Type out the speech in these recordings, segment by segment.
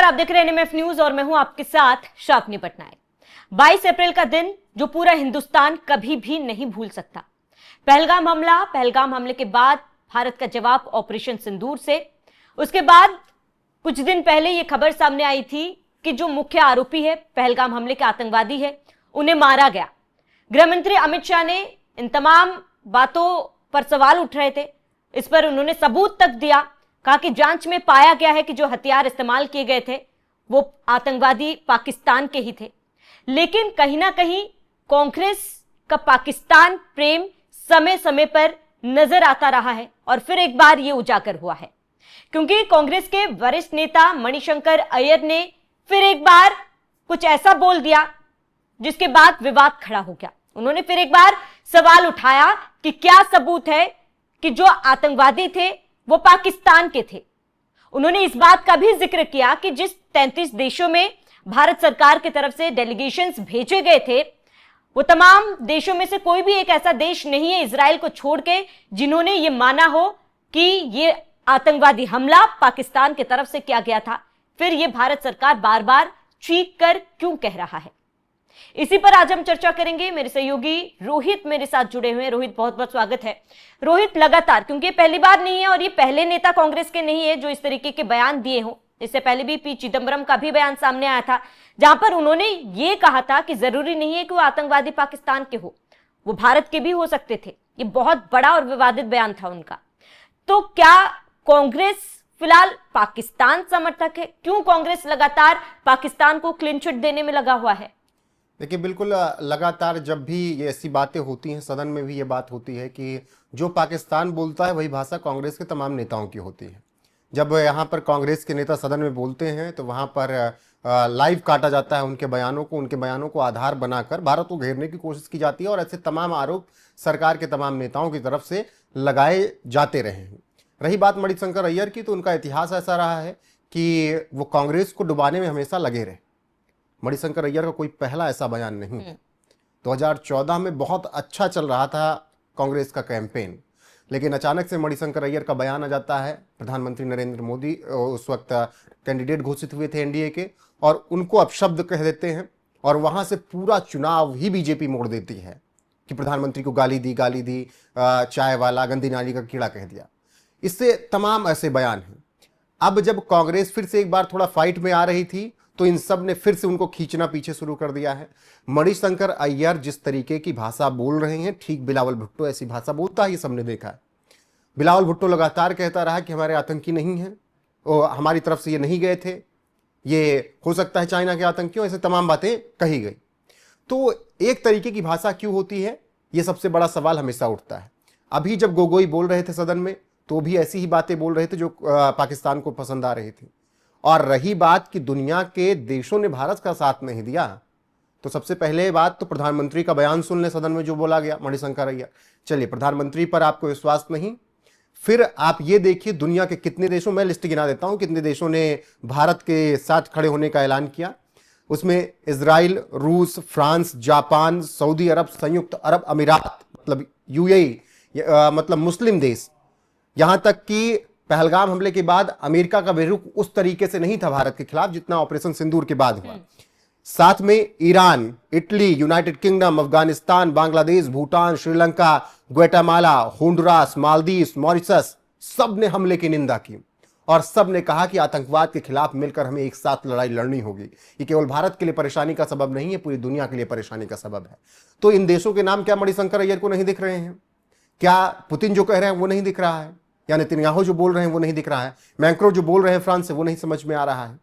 आप देख रहे हैं एनएमएफ न्यूज और मैं हूं आपके साथ शापनी पटनायक। 22 अप्रैल का दिन जो पूरा हिंदुस्तान कभी भी नहीं भूल सकता। पहलगाम हमले के बाद भारत का जवाब ऑपरेशन सिंदूर से। उसके बाद कुछ दिन पहले यह खबर सामने आई थी कि जो मुख्य आरोपी है पहलगाम हमले के आतंकवादी है, उन्हें मारा गया। गृह मंत्री अमित शाह ने इन तमाम बातों पर सवाल उठ रहे थे, इस पर उन्होंने सबूत तक दिया। कहा कि जांच में पाया गया है कि जो हथियार इस्तेमाल किए गए थे वो आतंकवादी पाकिस्तान के ही थे। लेकिन कहीं ना कहीं कांग्रेस का पाकिस्तान प्रेम समय समय पर नजर आता रहा है और फिर एक बार ये उजागर हुआ है, क्योंकि कांग्रेस के वरिष्ठ नेता मणिशंकर अय्यर ने फिर एक बार कुछ ऐसा बोल दिया जिसके बाद विवाद खड़ा हो गया। उन्होंने फिर एक बार सवाल उठाया कि क्या सबूत है कि जो आतंकवादी थे वो पाकिस्तान के थे। उन्होंने इस बात का भी जिक्र किया कि जिस 33 देशों में भारत सरकार की तरफ से डेलीगेशंस भेजे गए थे, वो तमाम देशों में से कोई भी एक ऐसा देश नहीं है इजराइल को छोड़ के जिन्होंने ये माना हो कि ये आतंकवादी हमला पाकिस्तान की तरफ से किया गया था। फिर ये भारत सरकार बार बार चीख कर क्यों कह रहा है, इसी पर आज हम चर्चा करेंगे। मेरे सहयोगी रोहित मेरे साथ जुड़े हुए हैं। रोहित, बहुत बहुत स्वागत है। रोहित, लगातार, क्योंकि पहली बार नहीं है और ये पहले नेता कांग्रेस के नहीं है जो इस तरीके के बयान दिए हों। इससे पहले भी पी चिदम्बरम का भी बयान सामने आया था, जहां पर उन्होंने ये कहा था कि जरूरी नहीं है कि वो आतंकवादी पाकिस्तान के हो, वो भारत के भी हो सकते थे। ये बहुत बड़ा और विवादित बयान था उनका। तो क्या कांग्रेस फिलहाल पाकिस्तान समर्थक है? क्यों कांग्रेस लगातार पाकिस्तान को क्लीन चिट देने में लगा हुआ है? देखिए, बिल्कुल लगातार जब भी ये ऐसी बातें होती हैं, सदन में भी ये बात होती है कि जो पाकिस्तान बोलता है वही भाषा कांग्रेस के तमाम नेताओं की होती है। जब यहाँ पर कांग्रेस के नेता सदन में बोलते हैं तो वहाँ पर लाइव काटा जाता है उनके बयानों को आधार बनाकर भारत को घेरने की कोशिश की जाती है और ऐसे तमाम आरोप सरकार के तमाम नेताओं की तरफ से लगाए जाते रहे हैं। रही बात मणिशंकर अय्यर की, तो उनका इतिहास ऐसा रहा है कि वो कांग्रेस को डुबाने में हमेशा लगे रहे। मणिशंकर अय्यर का कोई पहला ऐसा बयान नहीं है। 2014 में बहुत अच्छा चल रहा था कांग्रेस का कैंपेन, लेकिन अचानक से मणिशंकर अय्यर का बयान आ जाता है। प्रधानमंत्री नरेंद्र मोदी उस वक्त कैंडिडेट घोषित हुए थे एनडीए के, और उनको अपशब्द कह देते हैं और वहां से पूरा चुनाव ही बीजेपी मोड़ देती है कि प्रधानमंत्री को गाली दी, चाय वाला, गंदी नाली का कीड़ा कह दिया। इससे तमाम ऐसे बयान हैं। अब जब कांग्रेस फिर से एक बार थोड़ा फाइट में आ रही थी तो इन सब ने फिर से उनको खींचना पीछे शुरू कर दिया है। मणिशंकर अय्यर जिस तरीके की भाषा बोल रहे हैं, ठीक बिलावल भुट्टो ऐसी भाषा बोलता है, ये सबने देखा है। बिलावल भुट्टो लगातार कहता रहा कि हमारे आतंकी नहीं हैं, हमारी तरफ से ये नहीं गए थे, ये हो सकता है चाइना के आतंकियों, ऐसे तमाम बातें कही गई। तो एक तरीके की भाषा क्यों होती है, ये सबसे बड़ा सवाल हमेशा उठता है। अभी जब गोगोई बोल रहे थे सदन में तो भी ऐसी ही बातें बोल रहे थे जो पाकिस्तान को पसंद आ रही थी। और रही बात कि दुनिया के देशों ने भारत का साथ नहीं दिया, तो सबसे पहले बात तो प्रधानमंत्री का बयान सुन ले सदन में जो बोला गया मणिशंकर अय्यर। चलिए, प्रधानमंत्री पर आपको विश्वास नहीं, फिर आप ये देखिए दुनिया के कितने देशों, मैं लिस्ट गिना देता हूं कितने देशों ने भारत के साथ खड़े होने का ऐलान किया। उसमें इजराइल, रूस, फ्रांस, जापान, सऊदी अरब, संयुक्त अरब अमीरात मतलब यूएई, मतलब मुस्लिम देश, यहां तक कि पहलगाम हमले के बाद अमेरिका का बेरुख उस तरीके से नहीं था भारत के खिलाफ जितना ऑपरेशन सिंदूर के बाद हुआ। साथ में Iran, Italy, United kingdom, Afghanistan, Bangladesh, Bhutan, Sri Lanka, Guatemala, Honduras, Maldives, Mauritius, सब ने हमले की निंदा की और सब ने कहा कि आतंकवाद के खिलाफ मिलकर हमें एक साथ लड़ाई लड़नी होगी। ये केवल भारत के लिए परेशानी का सबब नहीं है, पूरी दुनिया के लिए परेशानी का सबब है। तो इन देशों के नाम क्या मणिशंकर अय्यर को नहीं दिख रहे हैं? क्या पुतिन जो कह रहे हैं वो नहीं दिख रहा है? या नेतन्याहू जो बोल रहे हैं वो नहीं दिख रहा है? मैक्रो जो बोल रहे हैं फ्रांस से, वो नहीं समझ में आ रहा है?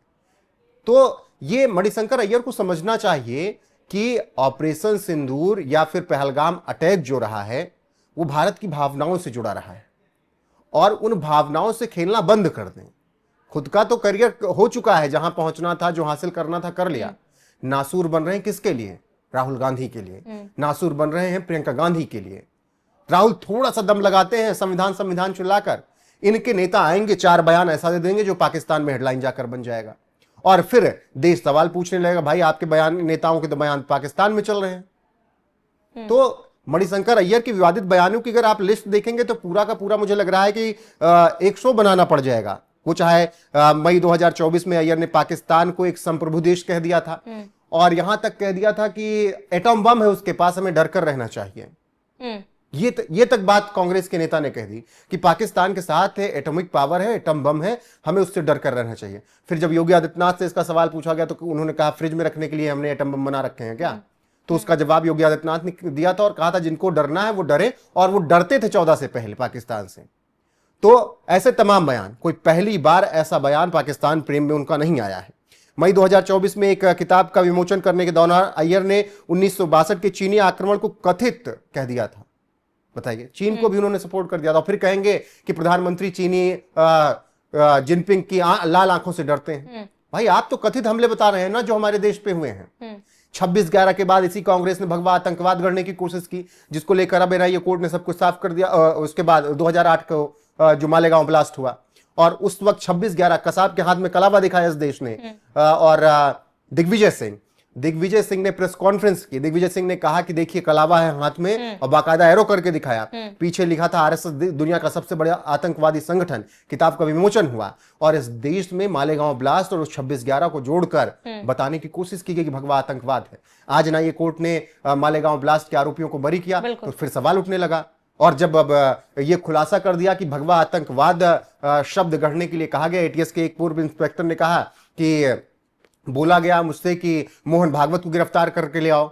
तो ये मणिशंकर अय्यर को समझना चाहिए कि ऑपरेशन सिंदूर या फिर पहलगाम अटैक जो रहा है वो भारत की भावनाओं से जुड़ा रहा है और उन भावनाओं से खेलना बंद कर दें। खुद का तो करियर हो चुका है, जहां पहुंचना था, जो हासिल करना था कर लिया। नासूर बन रहे हैं किसके लिए? राहुल गांधी के लिए। नासूर बन रहे हैं प्रियंका गांधी के लिए। राहुल थोड़ा सा दम लगाते हैं संविधान चिल्लाकर, इनके नेता आएंगे, 4 बयान ऐसा दे देंगे जो पाकिस्तान में हेडलाइन जाकर बन जाएगा और फिर देश सवाल पूछने लगेगा, भाई आपके बयान, नेताओं के तो बयान पाकिस्तान में चल रहे हैं। तो मणिशंकर अय्यर के विवादित बयानों की अगर आप लिस्ट देखेंगे तो पूरा का पूरा मुझे लग रहा है कि एक शो बनाना पड़ जाएगा वो चाहे मई 2024 में अय्यर ने पाकिस्तान को एक संप्रभु देश कह दिया था और यहां तक कह दिया था कि एटम बम है उसके पास, हमें डर कर रहना चाहिए। ये तक बात कांग्रेस के नेता ने कह दी कि पाकिस्तान के साथ है, एटॉमिक पावर है, एटम बम है, हमें उससे डर कर रहना चाहिए। फिर जब योगी आदित्यनाथ से इसका सवाल पूछा गया तो उन्होंने कहा फ्रिज में रखने के लिए हमने एटम बम बना रखे हैं क्या? तो उसका जवाब योगी आदित्यनाथ ने दिया था और कहा था जिनको डरना है वो डरे, और वो डरते थे 14 से पहले पाकिस्तान से। तो ऐसे तमाम बयान, कोई पहली बार ऐसा बयान पाकिस्तान प्रेम में उनका नहीं आया है। मई 2024 में एक किताब का विमोचन करने के दौरान अय्यर ने 1962 के चीनी आक्रमण को कथित कह दिया था। बताइए, चीन को भी उन्होंने सपोर्ट कर दिया था। फिर कहेंगे कि प्रधानमंत्री चीनी जिनपिंग की लाल आंखों से डरते हैं। भाई आप तो कथित हमले बता रहे हैं ना जो हमारे देश पे हुए हैं। 26/11 के बाद इसी कांग्रेस ने भगवा आतंकवाद गढ़ने की कोशिश की, जिसको लेकर अब एनआईए कोर्ट ने सब कुछ साफ कर दिया। उसके बाद 2008 को जो मालेगांव ब्लास्ट हुआ और उस वक्त 26/11 कसाब के हाथ में कलावा दिखाया इस देश ने। और दिग्विजय सिंह ने प्रेस कॉन्फ्रेंस की। दिग्विजय सिंह ने कहा कि देखिए कलावा है हाथ में, और बाकायदा एरो करके दिखाया। पीछे लिखा था आरएसएस दुनिया का सबसे बड़ा आतंकवादी संगठन। किताब का विमोचन हुआ और इस देश में मालेगांव ब्लास्ट और उस 26/11 को जोड़कर बताने की कोशिश की गई कि भगवा आतंकवाद है। आज ना ये कोर्ट ने मालेगांव ब्लास्ट के आरोपियों को बरी किया तो फिर सवाल उठने लगा। और जब अब ये खुलासा कर दिया कि भगवा आतंकवाद शब्द गढ़ने के लिए कहा गया, एटीएस के एक पूर्व इंस्पेक्टर ने कहा कि बोला गया मुझसे कि मोहन भागवत को गिरफ्तार करके ले आओ।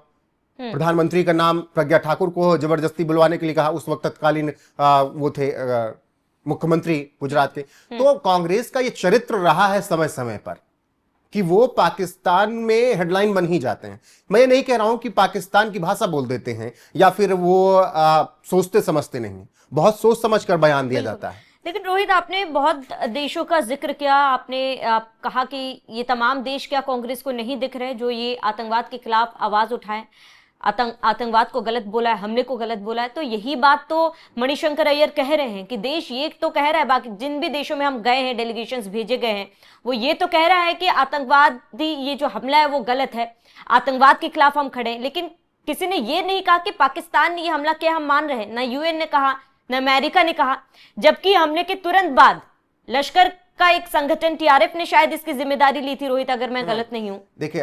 प्रधानमंत्री का नाम प्रज्ञा ठाकुर को जबरदस्ती बुलवाने के लिए कहा। उस वक्त तत्कालीन वो थे मुख्यमंत्री गुजरात के। तो कांग्रेस का ये चरित्र रहा है समय समय पर कि वो पाकिस्तान में हेडलाइन बन ही जाते हैं। मैं ये नहीं कह रहा हूं कि पाकिस्तान की भाषा बोल देते हैं या फिर वो सोचते समझते नहीं, बहुत सोच समझ कर बयान दिया जाता है। लेकिन रोहित, आपने बहुत देशों का जिक्र किया। आपने कहा कि ये तमाम देश क्या कांग्रेस को नहीं दिख रहे जो ये आतंकवाद के खिलाफ आवाज उठाएं, आतंकवाद को गलत बोला है, हमले को गलत बोला है। तो यही बात तो मणिशंकर अय्यर कह रहे हैं कि देश ये तो कह रहा है, बाकी जिन भी देशों में हम गए हैं, डेलीगेशंस भेजे गए हैं, वो ये तो कह रहा है कि आतंकवादी ये जो हमला है वो गलत है, आतंकवाद के खिलाफ हम खड़े हैं। लेकिन किसी ने ये नहीं कहा कि पाकिस्तान ने ये हमला किया, हम मान रहे हैं। ना यूएन ने कहा, न अमेरिका ने कहा, जबकि हमले के तुरंत बाद लश्कर का एक संगठन टीआरएफ ने शायद इसकी जिम्मेदारी ली थी। रोहित, अगर मैं गलत नहीं हूं। देखिए,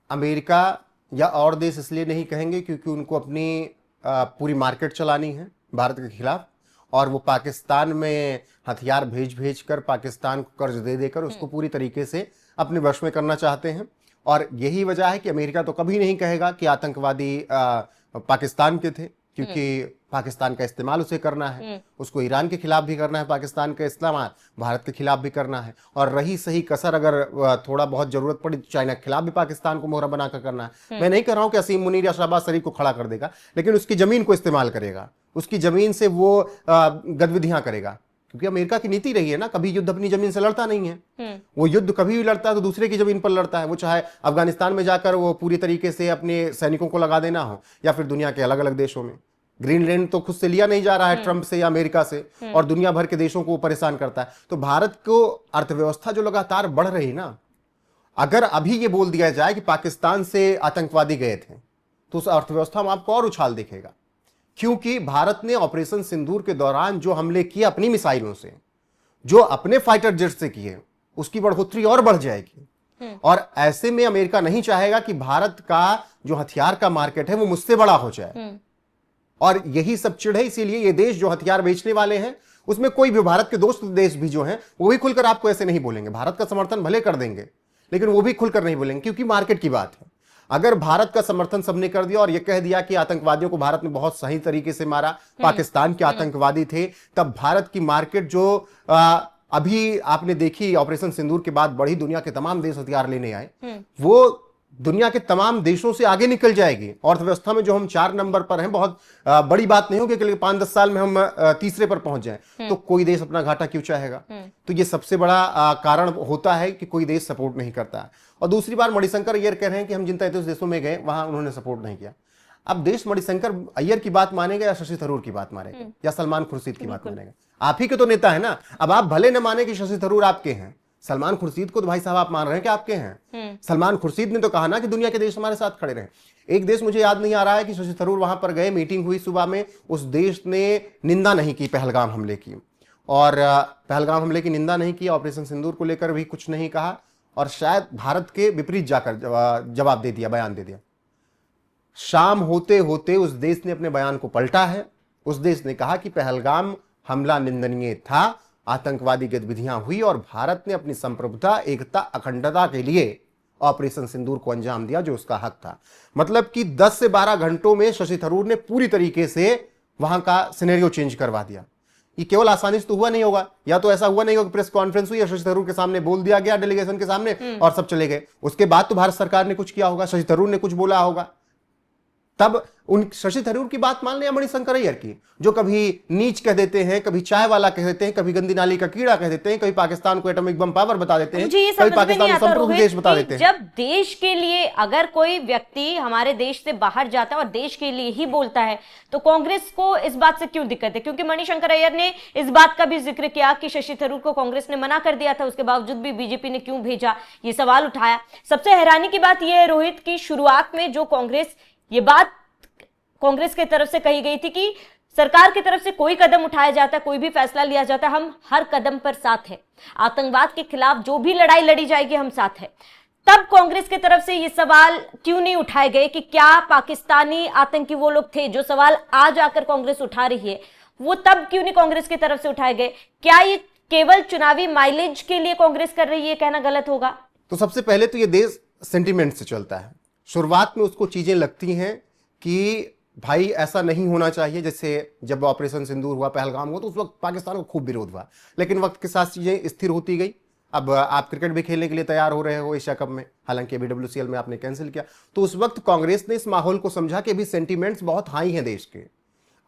अमेरिका या और देश इसलिए नहीं कहेंगे क्योंकि उनको अपनी पूरी मार्केट चलानी है भारत के खिलाफ, और वो पाकिस्तान में हथियार भेज कर पाकिस्तान को कर्ज दे देकर उसको पूरी तरीके से अपने वश में करना चाहते हैं। और यही वजह है कि अमेरिका तो कभी नहीं कहेगा कि आतंकवादी पाकिस्तान के थे, क्योंकि पाकिस्तान का इस्तेमाल उसे करना है, उसको ईरान के खिलाफ भी करना है, पाकिस्तान का इस्तेमाल भारत के खिलाफ भी करना है, और रही सही कसर अगर थोड़ा बहुत जरूरत पड़ी तो चाइना के खिलाफ भी पाकिस्तान को मोहरा बनाकर करना है। मैं नहीं कह रहा हूं कि असीम मुनीर या शहबाज शरीफ को खड़ा कर देगा, लेकिन उसकी जमीन को इस्तेमाल करेगा, उसकी जमीन से वो गतिविधियां करेगा। क्योंकि अमेरिका की नीति रही है ना, कभी युद्ध अपनी जमीन से लड़ता नहीं है। वो युद्ध कभी भी लड़ता है तो दूसरे की जमीन पर लड़ता है। वो चाहे अफगानिस्तान में जाकर वो पूरी तरीके से अपने सैनिकों को लगा देना हो, या फिर दुनिया के अलग अलग देशों में। ग्रीनलैंड तो खुद से लिया नहीं जा रहा है ट्रंप से या अमेरिका से, और दुनिया भर के देशों को वो परेशान करता है। तो भारत को अर्थव्यवस्था जो लगातार बढ़ रही ना, अगर अभी ये बोल दिया जाए कि पाकिस्तान से आतंकवादी गए थे तो उस अर्थव्यवस्था में आपको और उछाल दिखेगा। क्योंकि भारत ने ऑपरेशन सिंदूर के दौरान जो हमले किए अपनी मिसाइलों से, जो अपने फाइटर जेट से किए, उसकी बढ़ोतरी और बढ़ जाएगी। और ऐसे में अमेरिका नहीं चाहेगा कि भारत का जो हथियार का मार्केट है वो मुझसे बड़ा हो जाए। और यही सब चिढ़ है, इसीलिए ये देश जो हथियार बेचने वाले हैं उसमें कोई भी, भारत के दोस्त देश भी जो हैं वो भी खुलकर आपको ऐसे नहीं बोलेंगे। भारत का समर्थन भले कर देंगे लेकिन वो भी खुलकर नहीं बोलेंगे, क्योंकि मार्केट की बात है। अगर भारत का समर्थन सबने कर दिया और ये कह दिया कि आतंकवादियों को भारत ने बहुत सही तरीके से मारा, पाकिस्तान के आतंकवादी थे, तब भारत की मार्केट जो अभी आपने देखी ऑपरेशन सिंदूर के बाद बढ़ी, दुनिया के तमाम देश हथियार लेने आए, वो दुनिया के तमाम देशों से आगे निकल जाएगी। अर्थव्यवस्था में जो हम 4 नंबर पर हैं, बहुत बड़ी बात नहीं होगी कि 5-10 साल में हम तीसरे पर पहुंच जाएं, तो कोई देश अपना घाटा क्यों चाहेगा। तो ये सबसे बड़ा कारण होता है कि कोई देश सपोर्ट नहीं करता। और दूसरी बार मणिशंकर अय्यर कह रहे हैं कि हम जिन 33 देशों में गए वहां उन्होंने सपोर्ट नहीं किया। अब देश मणिशंकर अय्यर की बात मानेगा या शशि थरूर की बात मानेगा या सलमान खुर्शीद की बात मानेगा? आप ही के तो नेता है ना। अब आप भले न माने कि शशि थरूर आपके हैं, सलमान खुर्शीद को तो भाई साहब आप मान रहे हैं कि आपके हैं। सलमान खुर्शीद ने तो कहा ना कि दुनिया के देश हमारे साथ खड़े रहे। एक देश मुझे याद नहीं आ रहा है कि शशि थरूर वहां पर गए, मीटिंग हुई सुबह में, उस देश ने निंदा नहीं की पहलगाम हमले की। और पहलगाम हमले की निंदा नहीं की, ऑपरेशन सिंदूर को लेकर भी कुछ नहीं कहा, और शायद भारत के विपरीत जाकर जवाब दे दिया, बयान दे दिया। शाम होते होते उस देश ने अपने बयान को पलटा है। उस देश ने कहा कि पहलगाम हमला निंदनीय था, आतंकवादी गतिविधियां हुई और भारत ने अपनी संप्रभुता, एकता, अखंडता के लिए ऑपरेशन सिंदूर को अंजाम दिया, जो उसका हक था। मतलब कि 10 से 12 घंटों में शशि थरूर ने पूरी तरीके से वहां का सिनेरियो चेंज करवा दिया। ये केवल आसानी से तो हुआ नहीं होगा, या तो ऐसा हुआ नहीं होगा कि प्रेस कॉन्फ्रेंस हुई, शशि थरूर के सामने बोल दिया गया डेलीगेशन के सामने और सब चले गए। उसके बाद तो भारत सरकार ने कुछ किया होगा, शशि थरूर ने कुछ बोला होगा, तब उन शशि थरूर की बात मान लिया मणिशंकर अय्यर की, जो कभी नीच कह देते हैं, कभी चाय वाला कह देते हैं, कभी गंदी नाली का कीड़ा कह देते हैं, कभी पाकिस्तान को एटॉमिक बम पावर बता देते हैं, कभी पाकिस्तान को संप्रभु देश बता देते हैं। जब देश के लिए अगर कोई व्यक्ति हमारे देश से बाहर जाता है और देश के लिए ही बोलता है, तो कांग्रेस को इस बात से क्यों दिक्कत है? क्योंकि मणिशंकर अय्यर ने इस बात का भी जिक्र किया कि शशि थरूर को कांग्रेस ने मना कर दिया था, उसके बावजूद भी बीजेपी ने क्यों भेजा, ये सवाल उठाया। सबसे हैरानी की बात यह है रोहित की शुरुआत में जो ये बात कांग्रेस की तरफ से कही गई थी कि सरकार की तरफ से कोई कदम उठाया जाता है, कोई भी फैसला लिया जाता है, हम हर कदम पर साथ हैं, आतंकवाद के खिलाफ जो भी लड़ाई लड़ी जाएगी हम साथ हैं। तब कांग्रेस की तरफ से ये सवाल क्यों नहीं उठाए गए कि क्या पाकिस्तानी आतंकी वो लोग थे? जो सवाल आज आकर कांग्रेस उठा रही है वो तब क्यों नहीं कांग्रेस की तरफ से उठाए गए? क्या ये केवल चुनावी माइलेज के लिए कांग्रेस कर रही है, कहना गलत होगा? तो सबसे पहले तो ये देश सेंटिमेंट से चलता है। शुरुआत में उसको चीजें लगती हैं कि भाई ऐसा नहीं होना चाहिए। जैसे जब ऑपरेशन सिंदूर हुआ, पहलगाम हुआ, तो उस वक्त पाकिस्तान को खूब विरोध हुआ, लेकिन वक्त के साथ चीजें स्थिर होती गई। अब आप क्रिकेट भी खेलने के लिए तैयार हो रहे हो एशिया कप में, हालांकि BWCL में आपने कैंसिल किया। तो उस वक्त कांग्रेस ने इस माहौल को समझा कि अभी सेंटिमेंट्स बहुत हाई हैं देश के,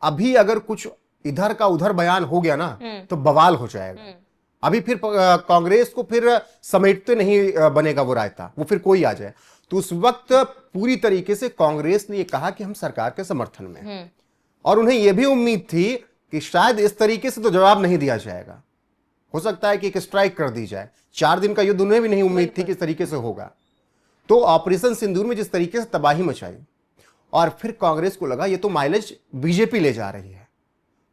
अभी अगर कुछ इधर का उधर बयान हो गया ना तो बवाल हो जाएगा। अभी फिर कांग्रेस को फिर समेटते नहीं बनेगा वो रायता, वो फिर कोई आ जाए। तो उस वक्त पूरी तरीके से कांग्रेस ने ये कहा कि हम सरकार के समर्थन में हैं, और उन्हें यह भी उम्मीद थी कि शायद इस तरीके से तो जवाब नहीं दिया जाएगा, हो सकता है कि एक स्ट्राइक कर दी जाए। 4 दिन का युद्ध उन्हें भी नहीं उम्मीद थी कि इस तरीके से होगा। तो ऑपरेशन सिंदूर में जिस तरीके से तबाही मचाई, और फिर कांग्रेस को लगा ये तो माइलेज बीजेपी ले जा रही है,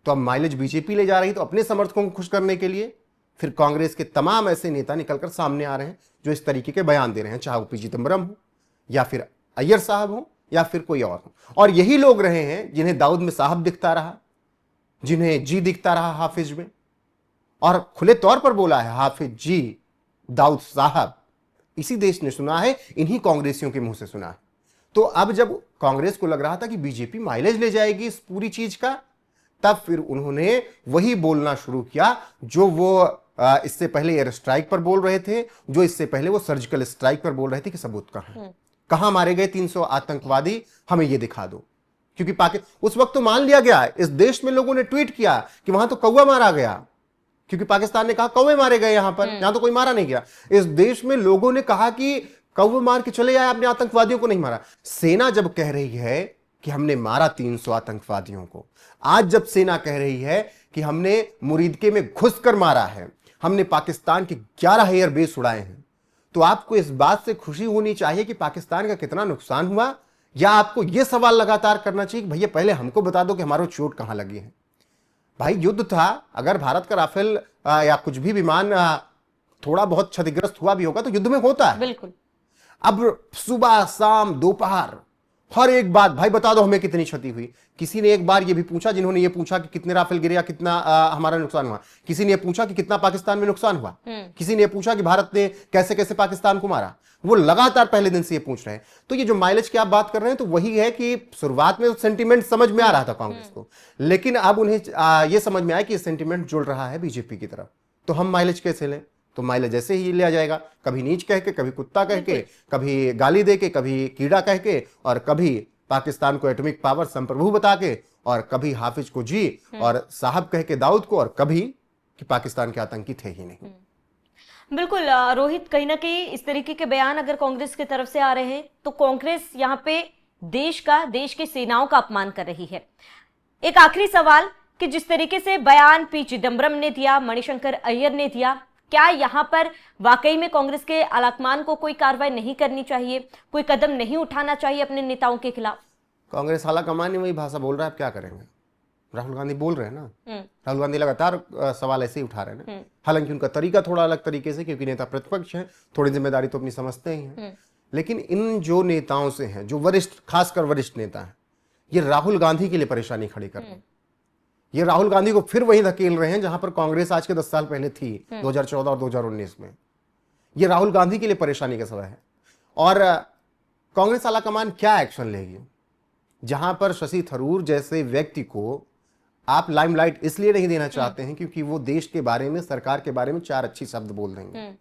तो अब माइलेज बीजेपी ले जा रही है, तो अपने समर्थकों को खुश करने के लिए फिर कांग्रेस के तमाम ऐसे नेता निकलकर सामने आ रहे हैं जो इस तरीके के बयान दे रहे हैं, चाहे वो P चिदंबरम हो या फिर अय्यर साहब हो या फिर कोई और हो। और यही लोग रहे हैं जिन्हें दाऊद में साहब दिखता रहा, जिन्हें जी दिखता रहा हाफिज में, और खुले तौर पर बोला है हाफिज जी, दाऊद साहब। इसी देश ने सुना है, इन्हीं कांग्रेसियों के मुंह से सुना है। तो अब जब कांग्रेस को लग रहा था कि बीजेपी माइलेज ले जाएगी इस पूरी चीज का, तब फिर उन्होंने वही बोलना शुरू किया जो वो इससे पहले एयर स्ट्राइक पर बोल रहे थे, जो इससे पहले वो सर्जिकल स्ट्राइक पर बोल रहे थे कि सबूत कहां मारे गए 300 आतंकवादी, हमें ये दिखा दो। क्योंकि उस वक्त तो मान लिया गया, इस देश में लोगों ने ट्वीट किया कि वहां तो कौवा मारा गया, क्योंकि पाकिस्तान ने कहा कौवे मारे गए यहां पर, यहां तो कोई मारा नहीं गया। इस देश में लोगों ने कहा कि कौवे मार के चले आए, आपने आतंकवादियों को नहीं मारा। सेना जब कह रही है कि हमने मारा 300 आतंकवादियों को, आज जब सेना कह रही है कि हमने मुरीदके में घुसकर मारा है, हमने पाकिस्तान के 11 एयरबेस उड़ाए हैं, तो आपको इस बात से खुशी होनी चाहिए कि पाकिस्तान का कितना नुकसान हुआ, या आपको यह सवाल लगातार करना चाहिए कि भैया पहले हमको बता दो कि हमारा चोट कहां लगी है। भाई युद्ध था, अगर भारत का राफेल या कुछ भी विमान थोड़ा बहुत क्षतिग्रस्त हुआ भी होगा तो युद्ध में होता है। बिल्कुल। अब सुबह शाम दोपहर हर एक बात, भाई बता दो हमें कितनी क्षति हुई। किसी ने एक बार ये भी पूछा, जिन्होंने ये पूछा कि कितने राफेल गिरे या कितना हमारा नुकसान हुआ, किसी ने ये पूछा कि कितना पाकिस्तान में नुकसान हुआ, किसी ने ये पूछा कि भारत ने कैसे कैसे पाकिस्तान को मारा। वो लगातार पहले दिन से ये पूछ रहे हैं। तो ये जो माइलेज की आप बात कर रहे हैं, तो वही है कि शुरुआत में तो सेंटिमेंट समझ में आ रहा था कांग्रेस को, लेकिन अब उन्हें ये समझ में आया कि सेंटिमेंट जुड़ रहा है बीजेपी की तरफ, तो हम माइलेज कैसे लें? तो माइलेज ऐसे ही लिया जाएगा, कभी नीच कह के, कभी कुत्ता कह के, कभी गाली दे के, कभी कीड़ा कह के, और कभी पाकिस्तान को एटॉमिक पावर संप्रभु बता के, और कभी हाफिज को जी और साहब कह के दाऊद को, और कभी कि पाकिस्तान के आतंकी थे ही नहीं। बिल्कुल रोहित, कहीं ना कहीं इस तरीके के बयान अगर कांग्रेस की तरफ से आ रहे हैं तो कांग्रेस यहाँ पे देश की सेनाओं का अपमान कर रही है। एक आखिरी सवाल कि जिस तरीके से बयान P चिदंबरम ने दिया, मणिशंकर अय्यर ने दिया, क्या यहाँ पर वाकई में कांग्रेस के आलाकमान को कोई कार्रवाई नहीं करनी चाहिए, कोई कदम नहीं उठाना चाहिए अपने नेताओं के खिलाफ? कांग्रेस आलाकमान ने वही भाषा बोल रहा है, अब क्या करेंगे? राहुल गांधी बोल रहे हैं ना, राहुल गांधी लगातार सवाल ऐसे ही उठा रहे हैं ना। हालांकि उनका तरीका थोड़ा अलग तरीके से, क्योंकि नेता प्रतिपक्ष हैं, थोड़ी जिम्मेदारी तो अपनी समझते ही हैं। लेकिन इन जो नेताओं से हैं, जो वरिष्ठ, खासकर वरिष्ठ नेता हैं, ये राहुल गांधी के लिए परेशानी खड़ी कर रहे हैं। ये राहुल गांधी को फिर वहीं धकेल रहे हैं जहां पर कांग्रेस आज के 10 साल पहले थी, 2014 और 2019 में। ये राहुल गांधी के लिए परेशानी का समय है। और कांग्रेस आलाकमान क्या एक्शन लेगी? जहां पर शशि थरूर जैसे व्यक्ति को आप लाइमलाइट इसलिए नहीं देना चाहते हैं क्योंकि वो देश के बारे में, सरकार के बारे में 4 अच्छी शब्द बोल देंगे।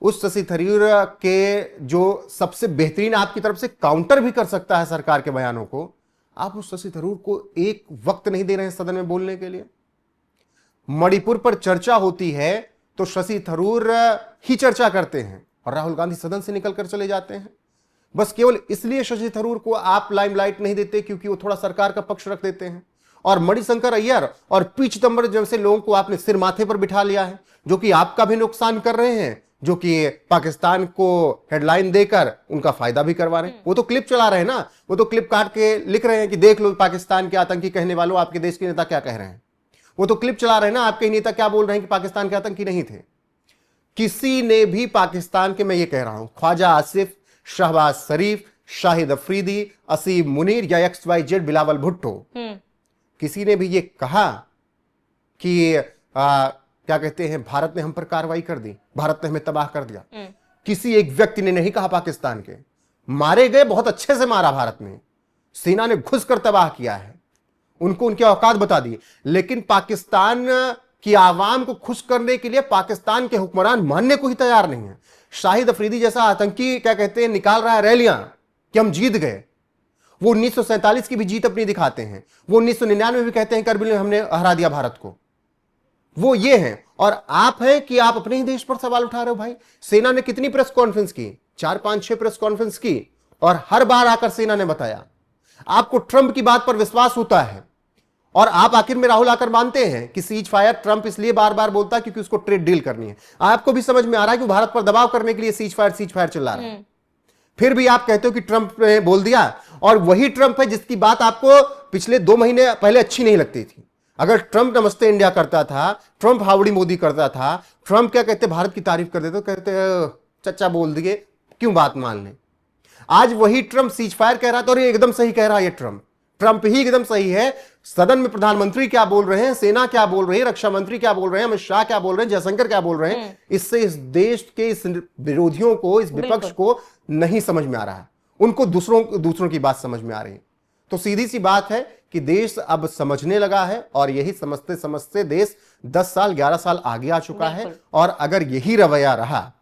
उस शशि थरूर के जो सबसे बेहतरीन आपकी तरफ से काउंटर भी कर सकता है सरकार के बयानों को, आप उस शशि थरूर को एक वक्त नहीं दे रहे हैं सदन में बोलने के लिए। मणिपुर पर चर्चा होती है तो शशि थरूर ही चर्चा करते हैं और राहुल गांधी सदन से निकलकर चले जाते हैं। बस केवल इसलिए शशि थरूर को आप लाइमलाइट नहीं देते क्योंकि वो थोड़ा सरकार का पक्ष रख देते हैं। और मणिशंकर अय्यर और पी चिदंबरम जैसे लोगों को आपने सिर माथे पर बिठा लिया है, जो कि आपका भी नुकसान कर रहे हैं, जो कि पाकिस्तान को हेडलाइन देकर उनका फायदा भी करवा रहे हैं। वो तो क्लिप चला रहे हैं ना, वो तो क्लिप काट के लिख रहे हैं कि देख लो पाकिस्तान के आतंकी कहने वालों, आपके देश के नेता क्या कह रहे हैं। वो तो क्लिप चला रहे हैं ना, आपके नेता क्या बोल रहे हैं कि पाकिस्तान के आतंकी नहीं थे। किसी ने भी पाकिस्तान के, मैं ये कह रहा हूं, ख्वाजा आसिफ, शहबाज शरीफ, शाहिद अफरीदी, असीम मुनीर या XYZ बिलावल भुट्टो, किसी ने भी ये कहा कि क्या कहते हैं, भारत ने हम पर कार्रवाई कर दी, भारत ने हमें तबाह कर दिया? किसी एक व्यक्ति ने नहीं कहा। पाकिस्तान के मारे गए, बहुत अच्छे से मारा भारत ने, सेना ने घुसकर तबाह किया है, उनको उनके औकात बता दी। लेकिन पाकिस्तान की आवाम को खुश करने के लिए पाकिस्तान के हुक्मरान मानने को ही तैयार नहीं है। शाहिद अफरीदी जैसा आतंकी, क्या कहते हैं, निकाल रहा है रैलियां कि हम जीत गए। वो 1947 की भी जीत अपनी दिखाते हैं, वो 1999 में भी कहते हैं करगिल में हमने हरा दिया भारत को। वो ये हैं, और आप हैं कि आप अपने ही देश पर सवाल उठा रहे हो। भाई, सेना ने कितनी प्रेस कॉन्फ्रेंस की? 4, 5, 6 प्रेस कॉन्फ्रेंस की, और हर बार आकर सेना ने बताया। आपको ट्रंप की बात पर विश्वास होता है, और आप आखिर में राहुल आकर मानते हैं कि सीज फायर ट्रंप इसलिए बार बार बोलता है क्योंकि उसको ट्रेड डील करनी है। आपको भी समझ में आ रहा है कि भारत पर दबाव करने के लिए सीज फायर चला रहा है। फिर भी आप कहते हो कि ट्रंप ने बोल दिया, और वही ट्रंप है जिसकी बात आपको पिछले 2 महीने पहले अच्छी नहीं लगती थी। अगर ट्रंप नमस्ते इंडिया करता था, ट्रंप हावड़ी मोदी करता था, ट्रंप क्या कहते, भारत की तारीफ कर देते, तो कहते चच्चा बोल दिए, क्यों बात मान लें। आज वही ट्रंप सीज फायर कह रहा था, और ये एकदम सही कह रहा है। ये ट्रंप ही एकदम सही है। सदन में प्रधानमंत्री क्या बोल रहे हैं, सेना क्या बोल रही है, रक्षा मंत्री क्या बोल रहे हैं, अमित शाह क्या बोल रहे हैं, जयशंकर क्या बोल रहे हैं, इससे इस देश के इस विरोधियों को, इस विपक्ष को नहीं समझ में आ रहा है। उनको दूसरों की बात समझ में आ रही है। तो सीधी सी बात है कि देश अब समझने लगा है, और यही समझते समझते देश 10 साल 11 साल आगे आ चुका है। और अगर यही रवैया रहा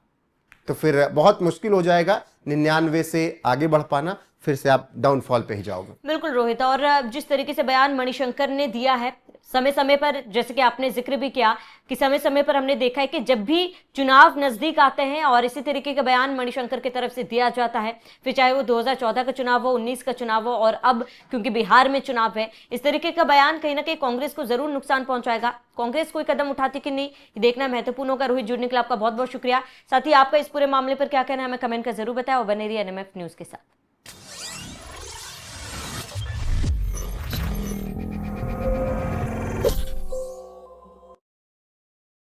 तो फिर बहुत मुश्किल हो जाएगा 99 से आगे बढ़ पाना, फिर से आप डाउनफॉल पे ही जाओगे। बिल्कुल रोहित, और जिस तरीके से बयान मणिशंकर ने दिया है, समय समय पर, जैसे कि आपने जिक्र भी किया कि समय समय पर हमने देखा है कि जब भी चुनाव नजदीक आते हैं और इसी तरीके का बयान मणिशंकर की तरफ से दिया जाता है, फिर चाहे वो 2014 का चुनाव हो, 19 का चुनाव हो, और अब क्योंकि बिहार में चुनाव है, इस तरीके का बयान कहीं ना कहीं कांग्रेस को जरूर नुकसान पहुंचाएगा। कांग्रेस कोई कदम उठाती कि नहीं, देखना महत्वपूर्ण होगा। रोहित, जुड़ने के लिए आपका बहुत बहुत शुक्रिया। साथ ही आपका इस पूरे मामले पर क्या कहना है, हमें कमेंट कर जरूर बताया, और बने रहिए NMF न्यूज के साथ।